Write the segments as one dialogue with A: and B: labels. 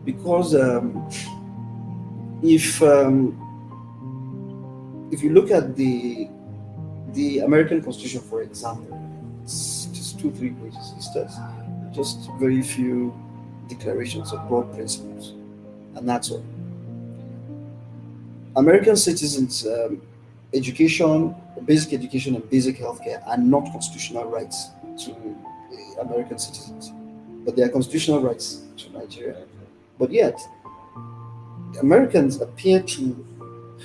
A: because if you look at the American Constitution, for example, it's just 2-3 pages. It starts just very few declarations of broad principles, and that's all. American citizens' education, basic education, and basic healthcare are not constitutional rights to American citizens, but they are constitutional rights to Nigeria. But yet, Americans appear to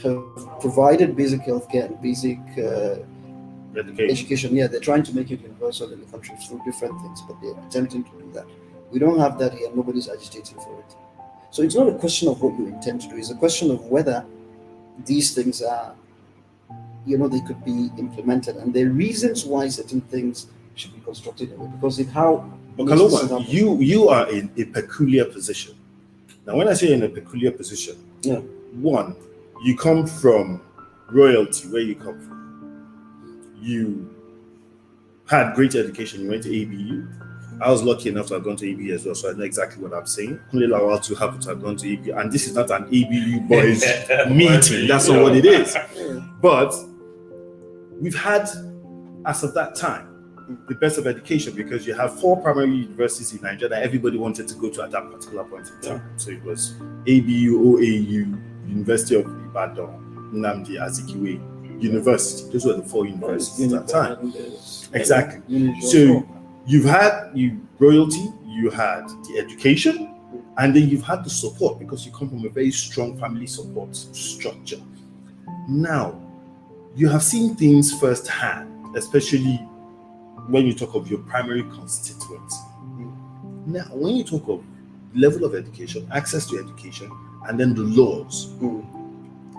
A: have provided basic healthcare and basic education. Yeah, they're trying to make it universal in the country through different things, but they're attempting to do that. We don't have that here. Nobody's agitating for it. So it's not a question of what you intend to do. It's a question of whether these things are, they could be implemented, and there are reasons why certain things should be constructed in a way, because it how.
B: But KALOMA, you are in a peculiar position. Now, when I say in a peculiar position, one, you come from royalty, where you come from. You had great education. You went to ABU. I was lucky enough to have gone to ABU as well, so I know exactly what I'm saying. KUNLE LAWAL too happened to have gone to ABU, and this is not an ABU boys meeting. That's not what it is. But we've had, as of that time, the best of education, because you have 4 primary universities in Nigeria that everybody wanted to go to at that particular point in time. So it was ABU, OAU, University of Ibadan, Nnamdi Azikiwe University. Those were the 4 universities at that time. Exactly. So you've had royalty, you had the education, and then you've had the support, because you come from a very strong family support structure. Now, you have seen things firsthand, especially when you talk of your primary constituents. Now, when you talk of level of education, access to education, and then the laws,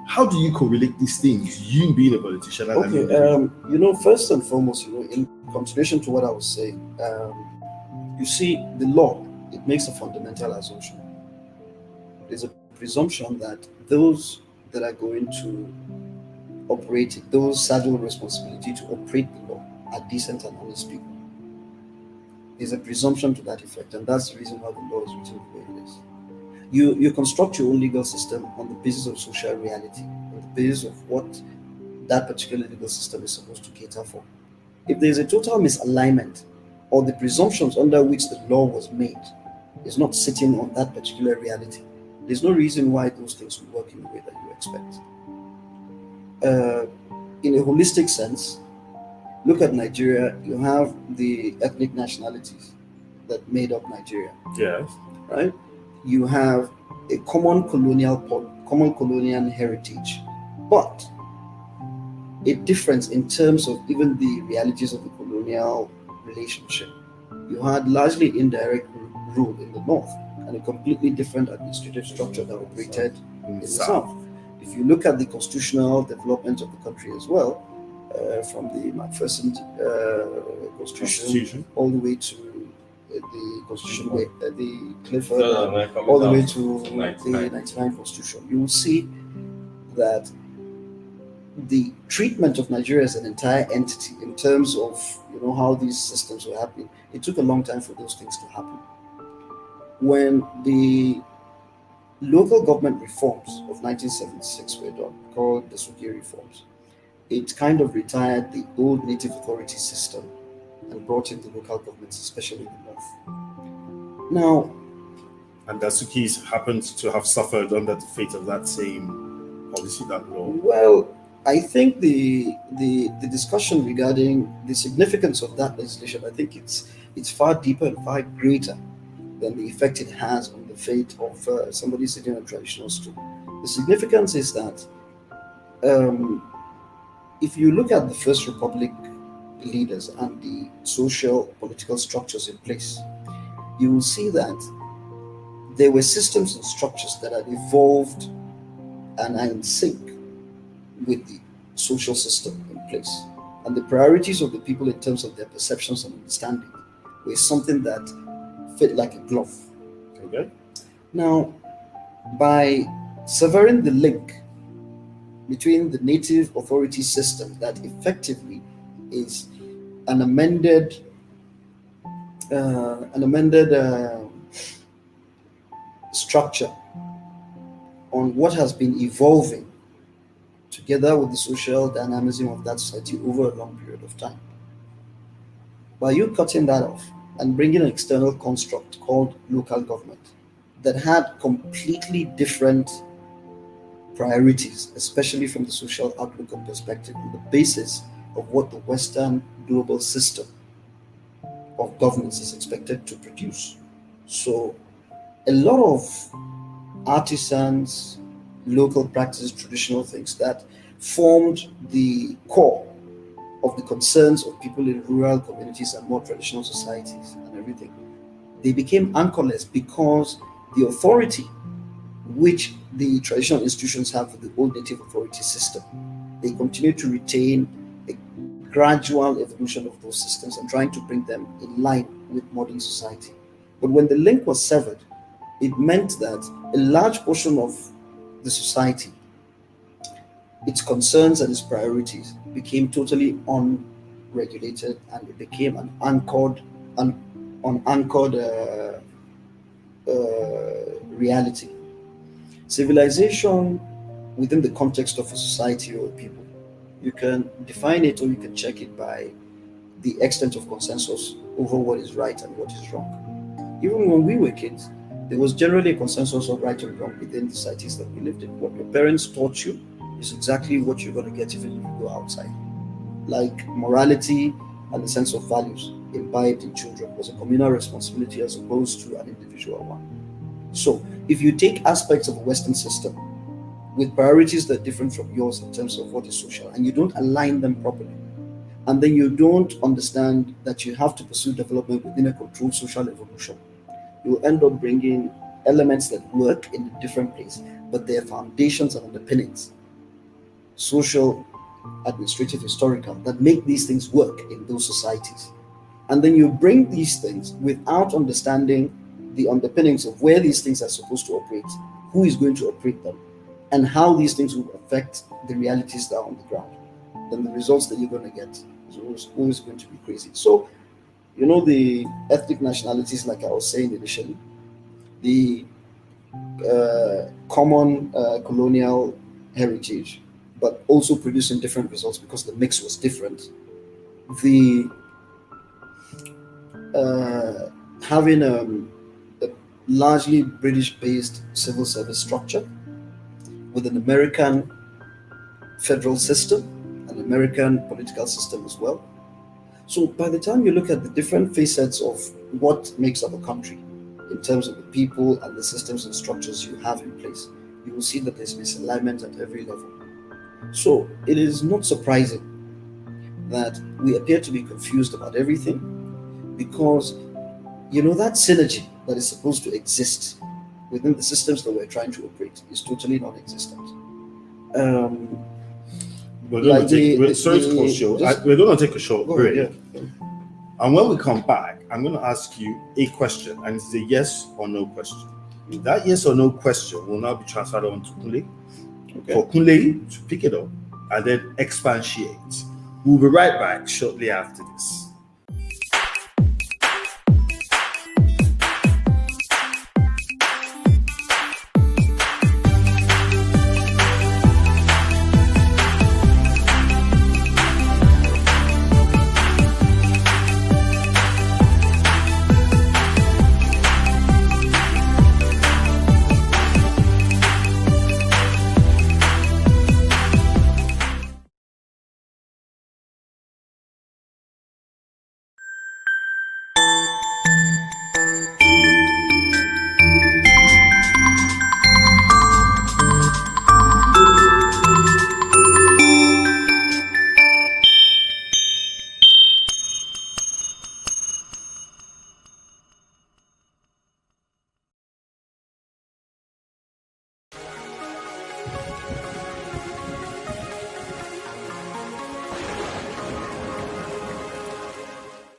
B: how do you correlate these things, you being a politician?
A: Okay, first and foremost, in continuation to what I was saying, you see, the law, it makes a fundamental assumption. There's a presumption that those that are going to operate it, those saddle responsibility to operate the law, are decent and honest people. There's a presumption to that effect, and that's the reason why the law is written the way it is. You construct your own legal system on the basis of social reality, on the basis of what that particular legal system is supposed to cater for. If there's a total misalignment, or the presumptions under which the law was made is not sitting on that particular reality, there's no reason why those things will work in the way that you expect. In a holistic sense, look at Nigeria. You have the ethnic nationalities that made up Nigeria.
B: Yes.
A: Right? You have a common colonial heritage, but a difference in terms of even the realities of the colonial relationship. You had largely indirect rule in the north, and a completely different administrative structure that operated in the south. If you look at the constitutional development of the country as well, from the Macpherson constitution all the way to the constitution, the Clifford, all the way to the 99 constitution, you will see that the treatment of Nigeria as an entire entity in terms of how these systems were happening, it took a long time for those things to happen. When the local government reforms of 1976 were done, called the Suki reforms, it kind of retired the old native authority system and brought in the local governments, especially in the north. Now,
B: and the Sukis happened to have suffered under the fate of that same policy, that law.
A: Well, I think the discussion regarding the significance of that legislation, I think it's far deeper and far greater than the effect it has on the fate of somebody sitting on a traditional stool. The significance is that if you look at the First Republic leaders and the social political structures in place, you will see that there were systems and structures that had evolved and are in sync with the social system in place. And the priorities of the people in terms of their perceptions and understanding were something that fit like a glove.
B: Okay.
A: Now, by severing the link between the native authority system that effectively is an amended structure on what has been evolving together with the social dynamism of that society over a long period of time. By you cutting that off and bringing an external construct called local government that had completely different priorities, especially from the social outlook and perspective, on the basis of what the Western global system of governance is expected to produce. So a lot of artisans, local practices, traditional things that formed the core of the concerns of people in rural communities and more traditional societies and everything, they became anchorless because the authority which the traditional institutions have for the old native authority system, they continue to retain a gradual evolution of those systems and trying to bring them in line with modern society. But when the link was severed, it meant that a large portion of the society, its concerns and its priorities became totally unregulated, and it became an unanchored reality. Civilization within the context of a society or a people, you can define it or you can check it by the extent of consensus over what is right and what is wrong. Even when we were kids, there was generally a consensus of right and wrong within the societies that we lived in. What your parents taught you is exactly what you're going to get even if you go outside. Like morality and the sense of values imbibed in children was a communal responsibility as opposed to an individual one. So if you take aspects of a Western system with priorities that are different from yours in terms of what is social, and you don't align them properly, and then you don't understand that you have to pursue development within a controlled social evolution, you will end up bringing elements that work in a different place, but their foundations and underpinnings, social, administrative, historical, that make these things work in those societies. And then you bring these things without understanding the underpinnings of where these things are supposed to operate, who is going to operate them, and how these things will affect the realities that are on the ground. Then the results that you're going to get is always going to be crazy. So, you know, the ethnic nationalities, like I was saying initially, the common colonial heritage, but also producing different results because the mix was different. The having a largely British-based civil service structure with an American federal system, an American political system as well. So by the time you look at the different facets of what makes up a country in terms of the people and the systems and structures you have in place, you will see that there's misalignment at every level. So it is not surprising that we appear to be confused about everything, because you know that synergy that is supposed to exist within the systems that we're trying to operate is totally non-existent.
B: We're going to take a short break.
A: Yeah.
B: And when we come back, I'm going to ask you a question, and it's a yes or no question. That yes or no question will now be transferred on to KUNLE, for KUNLE to pick it up and then expatiate. We'll be right back shortly after this.